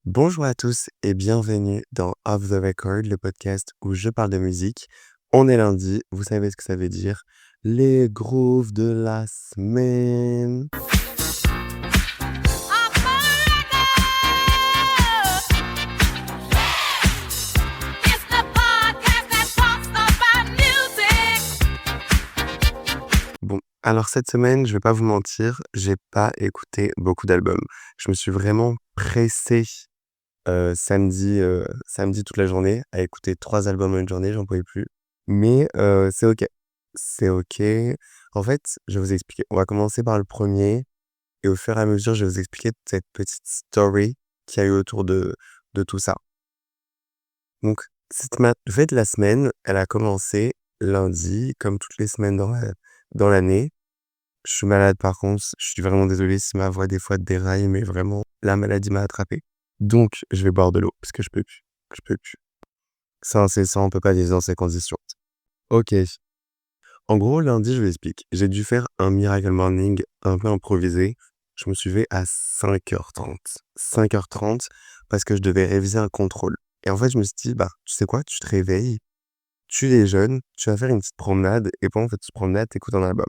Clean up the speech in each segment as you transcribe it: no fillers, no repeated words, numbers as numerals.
Bonjour à tous et bienvenue dans Off the Record, le podcast où je parle de musique. On est lundi, vous savez ce que ça veut dire. Les grooves de la semaine. Bon, alors cette semaine, je vais pas vous mentir, j'ai pas écouté beaucoup d'albums. Je me suis vraiment pressé samedi toute la journée à écouter 3 albums en une journée, j'en pouvais plus. Mais c'est OK. C'est OK. En fait, je vais vous expliquer. On va commencer par le premier et au fur et à mesure, je vais vous expliquer toute cette petite story qu'il y a eu autour de tout ça. Donc en fait, la semaine, elle a commencé lundi, comme toutes les semaines dans l'année. Je suis malade par contre, je suis vraiment désolé si ma voix des fois déraille, mais vraiment, la maladie m'a attrapé. Donc je vais boire de l'eau parce que je peux plus, je peux plus. C'est incessant, on peut pas vivre dans ces conditions. OK. En gros, lundi, je vous explique. J'ai dû faire un miracle morning un peu improvisé. Je me suis levé à 5h30. 5h30 parce que je devais réviser un contrôle. Et en fait, je me suis dit: «Bah, tu sais quoi? Tu te réveilles, tu déjeunes, tu vas faire une petite promenade et pendant cette petite promenade, tu écoutes un album».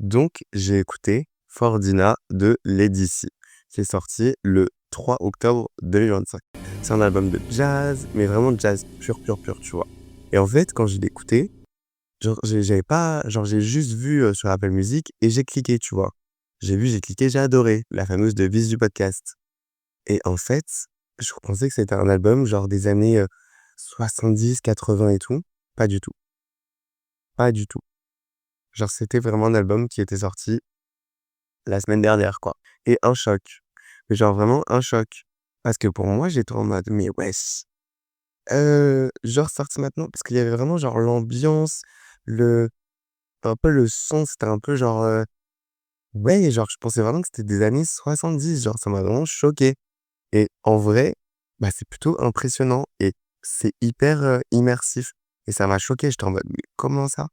Donc j'ai écouté Fordina de Lady C, qui est sorti le 3 octobre 2025. C'est un album de jazz, mais vraiment jazz pur, pur, pur, tu vois? Et en fait, quand je l'ai écouté, genre j'avais pas genre j'ai juste vu, sur Apple Music et j'ai cliqué, tu vois? J'ai cliqué, j'ai adoré, la fameuse devise du podcast. Et en fait, je pensais que c'était un album genre des années, 70-80 et tout. Pas du tout, pas du tout. Genre c'était vraiment un album qui était sorti la semaine dernière, quoi. Et un choc. Mais genre vraiment un choc. Parce que pour moi, j'étais en mode: «Mais wesh, genre sorti maintenant?» parce qu'il y avait vraiment genre l'ambiance, le un peu le son, c'était un peu genre, ouais, genre je pensais vraiment que c'était des années 70, genre ça m'a vraiment choqué. Et en vrai, bah, c'est plutôt impressionnant et c'est hyper, immersif et ça m'a choqué. J'étais en mode: «Mais comment ça?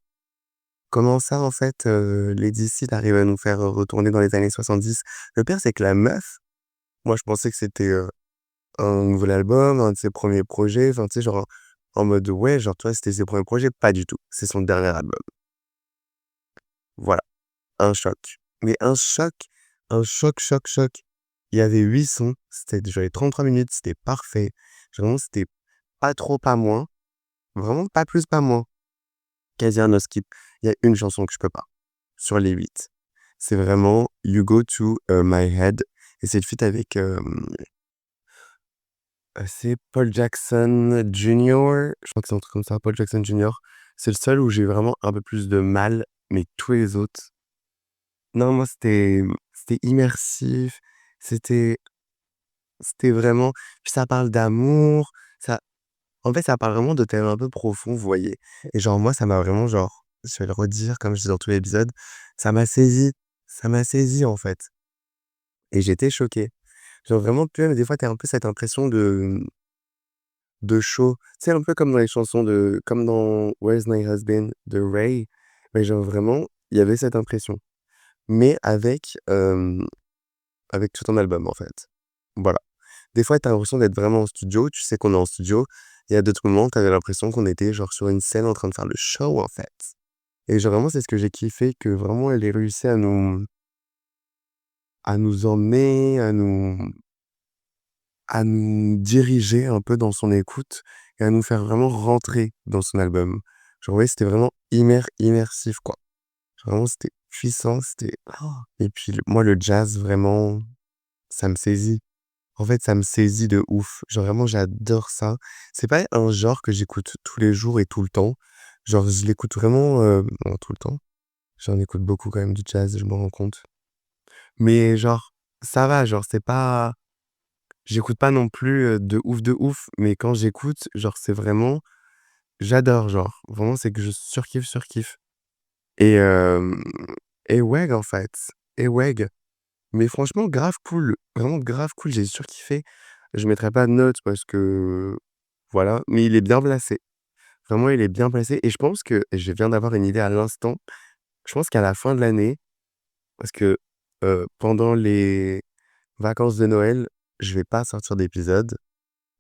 Comment ça en fait, Lady Sid arrive à nous faire, retourner dans les années 70?» Le pire, c'est que la meuf, moi je pensais que c'était, un nouvel album, un de ses premiers projets, enfin tu sais genre en mode ouais, genre tu vois, c'était ses premiers projets. Pas du tout, c'est son dernier album. Voilà, un choc. Mais un choc, choc, choc. Il y avait 8 sons, c'était duré 33 minutes, c'était parfait. Vraiment, c'était pas trop, pas moins. Vraiment pas plus, pas moins. Quasi un no skip. Il y a une chanson que je peux pas, sur les 8. C'est vraiment You Go To, My Head et c'est le feat avec, c'est Paul Jackson Junior. Je crois que c'est un truc comme ça, Paul Jackson Junior. C'est le seul où j'ai vraiment un peu plus de mal, mais tous les autres non, moi, c'était immersif, c'était c'était vraiment puis ça parle d'amour, ça en fait, ça parle vraiment de thèmes un peu profonds, vous voyez? Et genre moi, ça m'a vraiment genre, je vais le redire comme je dis dans tous les épisodes, ça m'a saisi, en fait et j'étais choqué. Genre vraiment, tu vois, des fois, tu as un peu cette impression de show. Tu sais, un peu comme dans les chansons de comme dans Where's My Husband de Ray, mais genre vraiment, il y avait cette impression, mais avec tout un album, en fait. Voilà. Des fois, tu as l'impression d'être vraiment en studio, tu sais qu'on est en studio. Il y a d'autres moments, tu avais l'impression qu'on était genre sur une scène en train de faire le show, en fait. Et genre vraiment, c'est ce que j'ai kiffé, que vraiment elle ait réussi à nous emmener, à nous diriger un peu dans son écoute et à nous faire vraiment rentrer dans son album. Genre ouais, c'était vraiment immersif, quoi. Genre vraiment, c'était puissant, c'était et puis le moi, le jazz, vraiment, ça me saisit. En fait, ça me saisit de ouf. Genre vraiment, j'adore ça. C'est pas un genre que j'écoute tous les jours et tout le temps. Genre, je l'écoute vraiment, bon, tout le temps. J'en écoute beaucoup quand même du jazz, je me rends compte. Mais genre, ça va, genre, c'est pas j'écoute pas non plus, de ouf, mais quand j'écoute, genre, c'est vraiment j'adore, genre. Vraiment, c'est que je surkiffe, surkiffe. Et ouais, en fait. Et ouais. Mais franchement, grave cool, vraiment grave cool, j'ai surkiffé. Je mettrai pas de notes parce que voilà, mais il est bien placé. Vraiment, il est bien placé et je pense que et je viens d'avoir une idée à l'instant. Je pense qu'à la fin de l'année, parce que, pendant les vacances de Noël, je vais pas sortir d'épisode,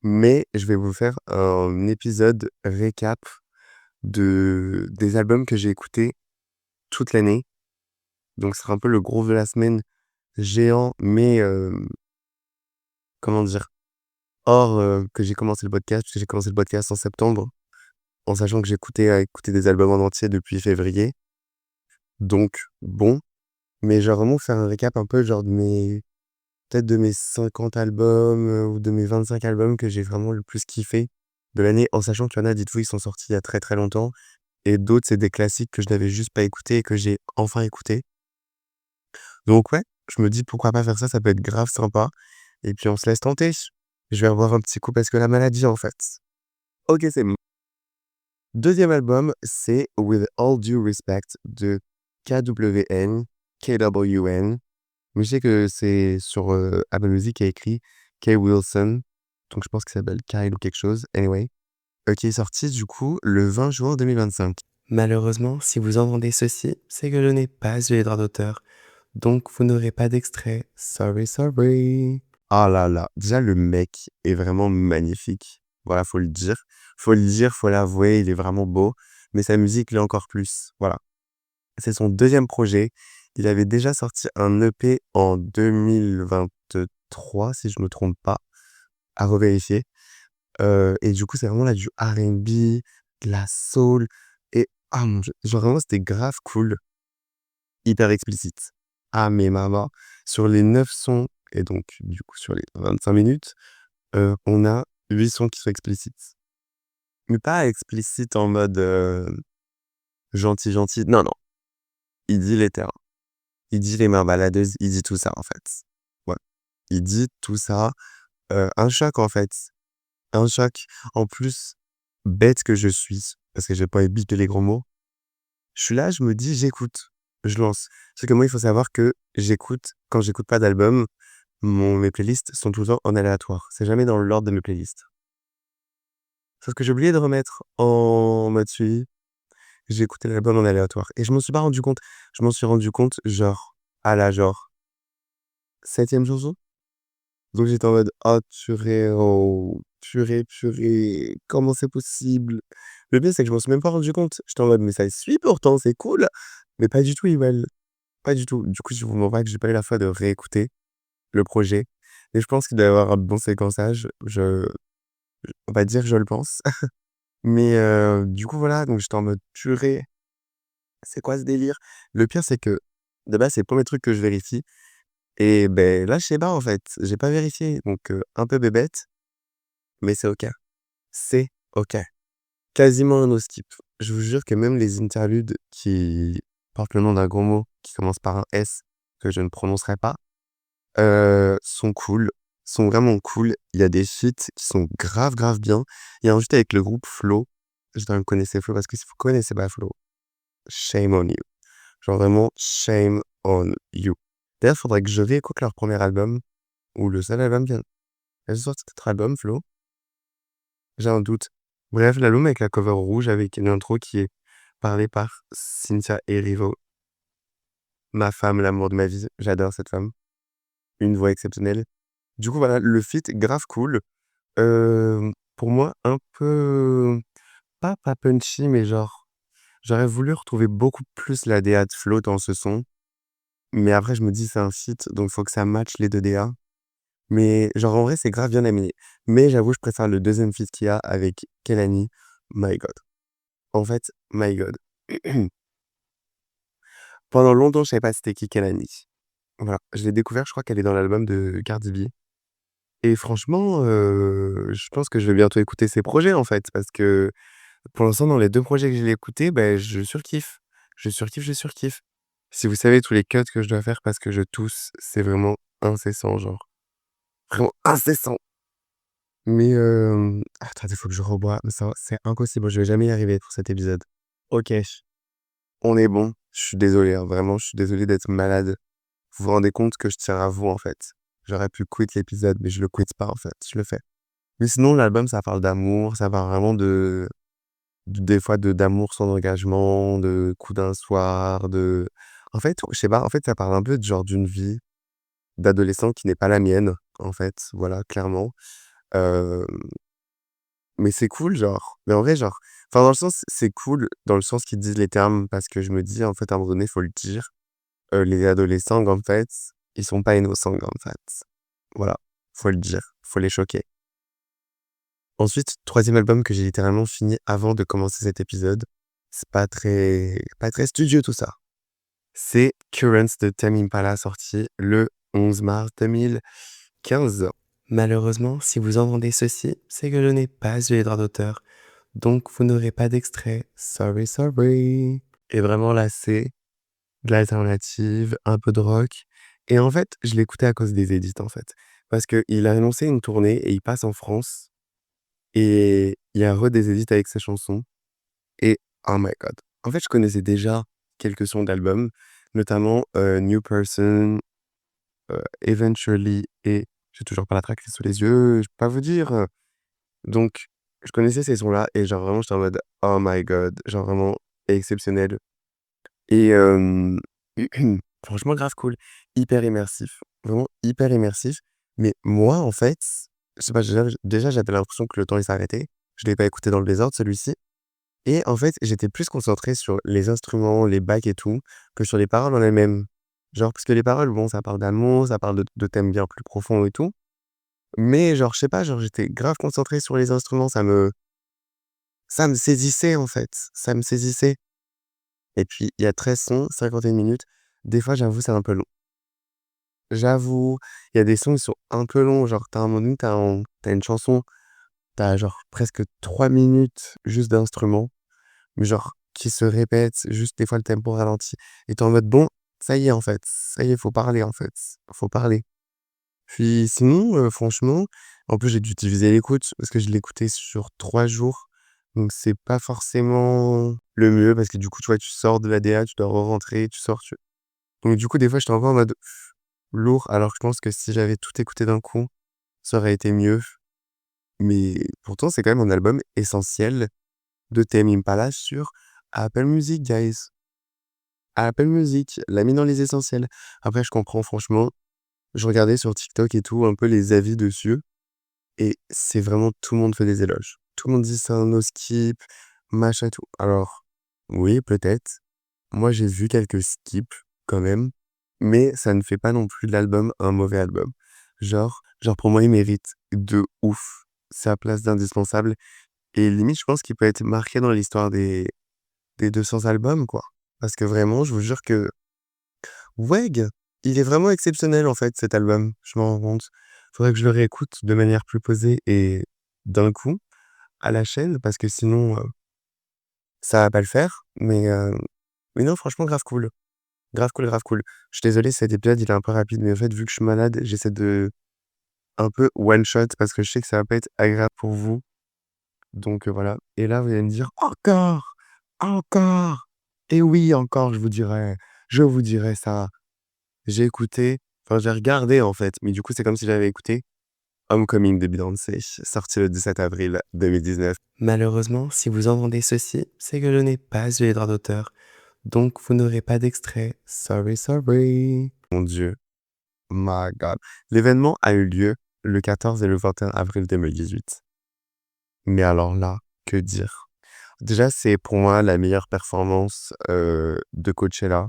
mais je vais vous faire un épisode récap des albums que j'ai écoutés toute l'année. Donc ce sera un peu le gros de la semaine géant, mais comment dire? Hors, que j'ai commencé le podcast, parce que j'ai commencé le podcast en septembre, en sachant que écouté des albums en entier depuis février. Donc bon, mais je vais vraiment faire un récap un peu genre peut-être de mes 50 albums, ou de mes 25 albums que j'ai vraiment le plus kiffé de l'année, en sachant qu'il y en a, dites-vous, ils sont sortis il y a très, très longtemps et d'autres, c'est des classiques que je n'avais juste pas écoutés et que j'ai enfin écoutés. Donc ouais, je me dis: «Pourquoi pas faire ça? Ça peut être grave sympa» et puis on se laisse tenter. Je vais revoir un petit coup parce que la maladie, en fait. OK, c'est bon. 2e album, c'est With All Due Respect de KWN, KWN. Mais je sais que c'est sur, Apple Music, il y a écrit K. Wilson, donc je pense qu'il s'appelle Kyle ou quelque chose, anyway, qui est sorti du coup le 20 juin 2025. Malheureusement, si vous entendez ceci, c'est que je n'ai pas eu les droits d'auteur, donc vous n'aurez pas d'extrait. Sorry, sorry. Ah là là, déjà le mec est vraiment magnifique. Voilà, faut le dire. Faut le dire, faut l'avouer, il est vraiment beau, mais sa musique l'est encore plus. Voilà. C'est son 2e projet. Il avait déjà sorti un EP en 2023, si je me trompe pas, à revérifier. Et du coup, c'est vraiment là du R&B, de la soul et ah mon Dieu, genre vraiment c'était grave cool, hyper explicite. Ah mais maman, sur les 9 sons et donc du coup sur les 25 minutes, on a 8 sons qui sont explicites. Mais pas explicites en mode, gentil, gentil. Non, non, il dit les termes. Il dit les mères baladeuses, il dit tout ça, en fait. Ouais. Il dit tout ça, un choc, en fait. Un choc. En plus, bête que je suis, parce que j'ai pas évité les gros mots, je suis là, je me dis: «J'écoute», je lance. Sauf que moi, il faut savoir que j'écoute quand j'écoute pas d'album, mes playlists sont tout le temps en aléatoire. C'est jamais dans l'ordre de mes playlists. Sauf que j'ai oublié de remettre en mode suivi. J'ai écouté l'album en aléatoire et je m'en suis pas rendu compte. Je m'en suis rendu compte, genre, à la, genre, 7e chanson? Donc j'étais en mode: «Oh purée, oh, purée, purée, comment c'est possible?» Le pire, c'est que je m'en suis même pas rendu compte. J'étais en mode: «Mais ça suit pourtant, c'est cool!» Mais pas du tout, Ivel, pas du tout. Du coup, je vous mens pas que j'ai pas eu la foi de réécouter le projet et je pense qu'il doit y avoir un bon séquençage. On va dire, je le pense. Mais du coup, voilà, donc j'étais en mode: «Purée, c'est quoi ce délire?» Le pire, c'est que, de base, c'est le 1er truc que je vérifie et beh, là, je sais pas, en fait. J'ai pas vérifié donc un peu bébête, mais c'est OK. C'est OK. Quasiment un no skip. Je vous jure que même les interludes qui portent le nom d'un gros mot qui commence par un S, que je ne prononcerai pas, sont cool, sont vraiment cool. Il y a des feats qui sont grave, grave bien. Il y a un feat avec le groupe FLO. J'espère que vous connaissez FLO parce que si vous connaissez pas FLO, shame on you. Genre vraiment shame on you. D'ailleurs, faudrait que je réécoute leur 1er album ou le seul album qu'ils ont sorti cet album FLO? J'ai un doute. Bref, l'album avec la cover rouge avec une intro qui est parlée par Cynthia Erivo. Ma femme, l'amour de ma vie. J'adore cette femme. Une voix exceptionnelle. Du coup, voilà, le feat grave cool. Pour moi, un peu pas punchy, mais genre, j'aurais voulu retrouver beaucoup plus la DA de Flo dans ce son. Mais après, je me dis: «C'est un feat, donc faut que ça matche les 2 DA». Mais genre, en vrai, c'est grave bien amené. Mais j'avoue, je préfère le 2e feat qu'il y a avec Kehlani. My God. En fait, my God. Pendant longtemps, je savais pas c'était qui Kehlani. Voilà, je l'ai découvert, je crois qu'elle est dans l'album de Cardi B et franchement, je pense que je vais bientôt écouter ses projets, en fait, parce que pour l'instant, dans les 2 projets que j'ai écoutés, beh, je surkiffe. Je surkiffe, je surkiffe. Si vous savez tous les cuts que je dois faire parce que je tousse, c'est vraiment incessant, genre, vraiment incessant. Mais attendez, il faut que je rebois, mais ça c'est impossible, je vais jamais y arriver pour cet épisode. OK, on est bon. Je suis désolé, hein, vraiment, je suis désolé d'être malade. Vous vous rendez compte que je tiens à vous, en fait. J'aurais pu quitter l'épisode, mais je le quitte pas, en fait, je le fais. Mais sinon, l'album, ça parle d'amour, ça parle vraiment des fois d'amour sans engagement, de coups d'un soir, en fait, je sais pas, en fait, ça parle un peu de genre d'une vie d'adolescent qui n'est pas la mienne. en fait, voilà, clairement. Hem, mais c'est cool, genre. Mais en vrai, genre enfin, dans le sens, c'est cool dans le sens qu'ils disent les termes parce que je me dis, en fait, à un moment donné, faut le dire. Les adolescents, en fait, ils sont pas innocents, en fait. Voilà, faut le dire, faut les choquer. Ensuite, troisième album que j'ai littéralement fini avant de commencer cet épisode. C'est pas très studieux tout ça. C'est Currents de Tame Impala sorti le 11 mars 2015. Malheureusement, si vous entendez ceci, c'est que je n'ai pas eu les droits d'auteur, donc vous n'aurez pas d'extrait. Sorry, sorry. Et vraiment là, c'est de l'alternative, un peu de rock. Et en fait, je l'ai écouté à cause des edits, en fait. Parce qu'il a annoncé une tournée et il passe en France. Et il y a des edits avec ses chansons. Et oh my god. En fait, je connaissais déjà quelques sons d'albums, notamment New Person, Eventually et j'ai toujours pas la tracklist sous les yeux, je peux pas vous dire. Donc, je connaissais ces sons-là et genre vraiment, j'étais en mode oh my god, genre vraiment exceptionnel. Et franchement, grave cool, hyper immersif, vraiment hyper immersif. Mais moi, en fait, je sais pas, déjà j'avais l'impression que le temps il s'arrêtait. Je l'ai pas écouté dans le désordre celui-ci. Et en fait, j'étais plus concentré sur les instruments, les bacs et tout, que sur les paroles en elles-mêmes. Genre, parce que les paroles, bon, ça parle d'amour, ça parle de thèmes bien plus profonds et tout. Mais genre, je sais pas, genre, j'étais grave concentré sur les instruments, ça me saisissait, en fait. Ça me saisissait. Et puis, il y a 13 sons, 51 minutes. Des fois, j'avoue, c'est un peu long. J'avoue, il y a des sons qui sont un peu longs. Genre, t'as un moment donné, t'as une chanson, t'as genre presque 3 minutes juste d'instruments. Mais genre, qui se répète, juste des fois le tempo ralentit et tu en mode: «Bon, ça y est en fait, ça y est, faut parler en fait, faut parler». Puis sinon, franchement, en plus j'ai dû diviser l'écoute parce que je l'ai écouté sur 3 jours, donc c'est pas forcément le mieux parce que du coup, tu vois, tu sors de la DA, tu dois re-rentrer, tu sors, tu donc du coup, des fois, j'étais encore en mode lourd, alors que je pense que si j'avais tout écouté d'un coup, ça aurait été mieux. Mais pourtant, c'est quand même un album essentiel de Tame Impala sur Apple Music, guys. Apple Music, l'a mis dans les essentiels. Après, je comprends franchement, je regardais sur TikTok et tout, un peu les avis dessus et c'est vraiment tout le monde fait des éloges. Tout le monde dit: «C'est un no skip, machin et tout». Alors, oui, peut-être. Moi, j'ai vu quelques skips quand même, mais ça ne fait pas non plus de l'album un mauvais album. Genre pour moi, il mérite de ouf sa place d'indispensable et limite, je pense qu'il peut être marqué dans l'histoire des 200 albums, quoi. Parce que vraiment, je vous jure que Weg, il est vraiment exceptionnel, en fait, cet album, je m'en rends compte. Faudrait que je le réécoute de manière plus posée et d'un coup, à la chaîne, parce que sinon, ça va pas le faire. Mais non, franchement, grave cool. Grave cool, grave cool. Je suis désolé, cet épisode, il est un peu rapide, mais en fait, vu que je suis malade, j'essaie de un peu one shot parce que je sais que ça va pas être agréable pour vous. Donc, voilà. Et là, vous allez me dire: «Encore! Encore! Et oui, encore, je vous dirai ça». J'ai écouté, enfin j'ai regardé en fait, mais du coup, c'est comme si j'avais écouté Homecoming de Beyoncé, sorti le 17 avril 2019. Malheureusement, si vous entendez ceci, c'est que je n'ai pas eu les droits d'auteur, donc vous n'aurez pas d'extrait. Sorry, sorry. Mon Dieu, my God. L'événement a eu lieu le 14 et le 21 avril 2018. Mais alors là, que dire? Déjà, c'est pour moi la meilleure performance de Coachella,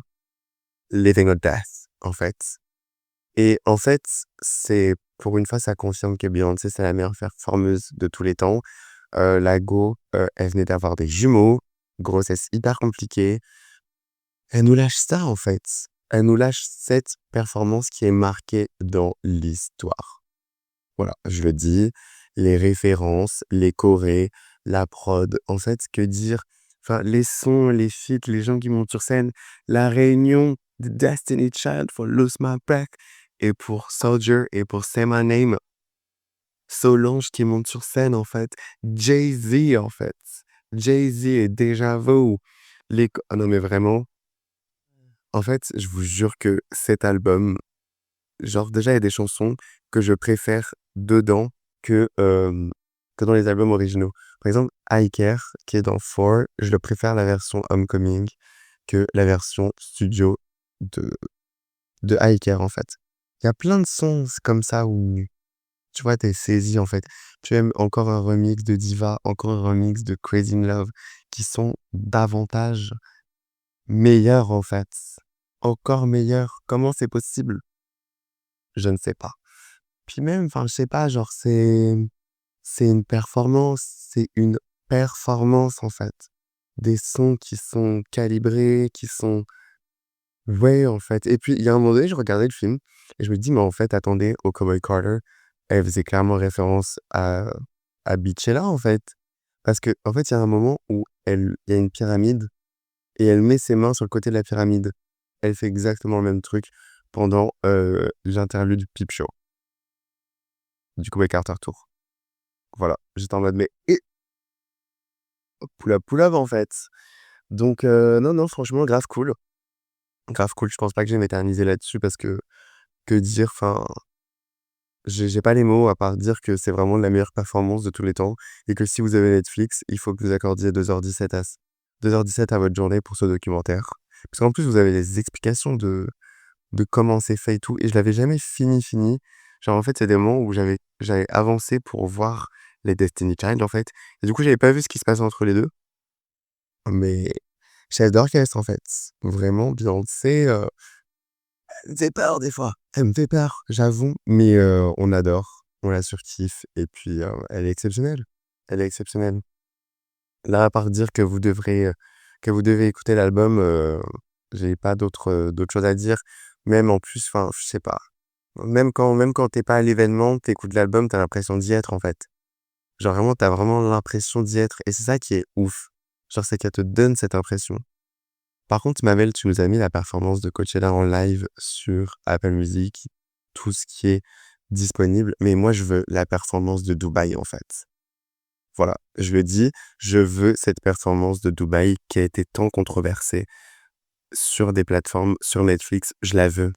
Living or Death, en fait. Et en fait, c'est pour une fois, ça confirme que Beyoncé, c'est la meilleure performeuse de tous les temps. La go, elle venait d'avoir des jumeaux, grossesse hyper compliquée. Elle nous lâche ça, en fait. Elle nous lâche cette performance qui est marquée dans l'histoire. Voilà, je le dis, les références, les chorés, la prod, en fait, que dire? Enfin, les sons, les feats, les gens qui montent sur scène, la réunion de Destiny Child pour Lose My Breath et pour Soldier et pour Say My Name. Solange qui monte sur scène, en fait. Jay-Z, en fait. Jay-Z et Deja Vu. Ah non, mais vraiment, en fait, je vous jure que cet album, genre, déjà, il y a des chansons que je préfère dedans que, que dans les albums originaux. Par exemple, I Care, qui est dans Four, je le préfère la version Homecoming que la version studio de I Care, en fait. Il y a plein de sons comme ça où tu vois, tu es saisi, en fait. Tu aimes encore un remix de Diva, encore un remix de Crazy in Love qui sont davantage meilleurs, en fait. Encore meilleurs. Comment c'est possible? Je ne sais pas. Puis même, enfin, je sais pas, genre, c'est une performance, c'est une performance, en fait. Des sons qui sont calibrés, qui sont ouais, en fait. Et puis, il y a un moment donné, je regardais le film et je me dis: «Mais en fait, attendez, au Cowboy Carter, elle faisait clairement référence à Beachella, en fait». Parce que en fait, il y a un moment où il y a une pyramide et elle met ses mains sur le côté de la pyramide. Elle fait exactement le même truc pendant, l'interlude du Peep Show, du Cowboy Carter Tour. Voilà, j'étais en mode: «Mais pull up, en fait». Donc non, non, franchement, grave cool. Grave cool. Je pense pas que je vais m'éterniser là-dessus parce que dire? Enfin, j'ai pas les mots à part dire que c'est vraiment la meilleure performance de tous les temps et que si vous avez Netflix, il faut que vous accordiez 2h17 à votre journée pour ce documentaire. Parce qu'en plus, vous avez les explications de comment c'est fait et tout et je l'avais jamais fini. Genre, en fait, c'est des moments où j'avais avancé pour voir les Destiny Child, en fait et du coup, j'avais pas vu ce qui se passait entre les 2 mais chef d'orchestre, en fait. Vraiment Beyoncé, elle me fait peur des fois. Elle me fait peur, j'avoue, mais on adore, on la surkiffe et puis, elle est exceptionnelle. Elle est exceptionnelle. Là, à part dire que vous devez écouter l'album, j'ai pas d'autres choses à dire. Même en plus, enfin, je sais pas. Même quand tu es pas à l'événement, tu écoutes l'album, tu as l'impression d'y être, en fait. Genre vraiment, tu as vraiment l'impression d'y être et c'est ça qui est ouf. Genre, c'est qu'elle te donne cette impression. Par contre, Mabel, tu nous as mis la performance de Coachella en live sur Apple Music, tout ce qui est disponible, mais moi je veux la performance de Dubaï en fait. Voilà, je le dis, je veux cette performance de Dubaï qui a été tant controversée sur des plateformes, sur Netflix, je la veux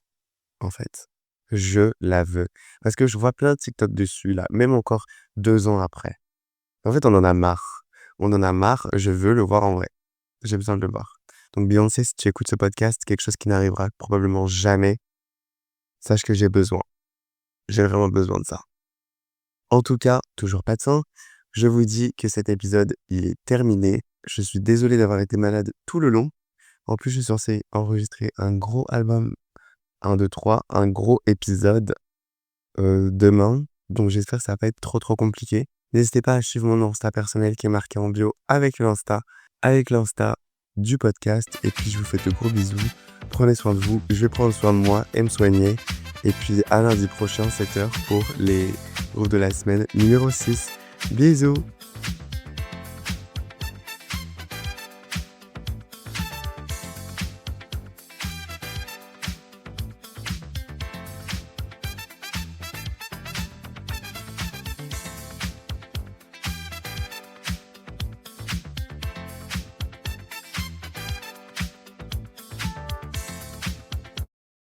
en fait. Je la veux. Parce que je vois plein de TikTok dessus là, même encore 2 ans après. En fait, on en a marre. On en a marre, je veux le voir en vrai. J'ai besoin de le voir. Donc Beyoncé, si tu écoutes ce podcast, quelque chose qui n'arrivera probablement jamais, sache que j'ai besoin. J'ai vraiment besoin de ça. En tout cas, toujours pas de sang. Je vous dis que cet épisode, il est terminé. Je suis désolé d'avoir été malade tout le long. En plus, je suis censé enregistrer un gros album, un 2 3, un gros épisode demain. Donc j'espère que ça va pas être trop compliqué. N'hésitez pas à suivre mon Insta personnel qui est marqué en bio avec l'Insta du podcast. Et puis je vous fais de gros bisous. Prenez soin de vous, je vais prendre soin de moi et me soigner. Et puis à lundi prochain, 7h pour les groupes de la semaine numéro 6. Bisous!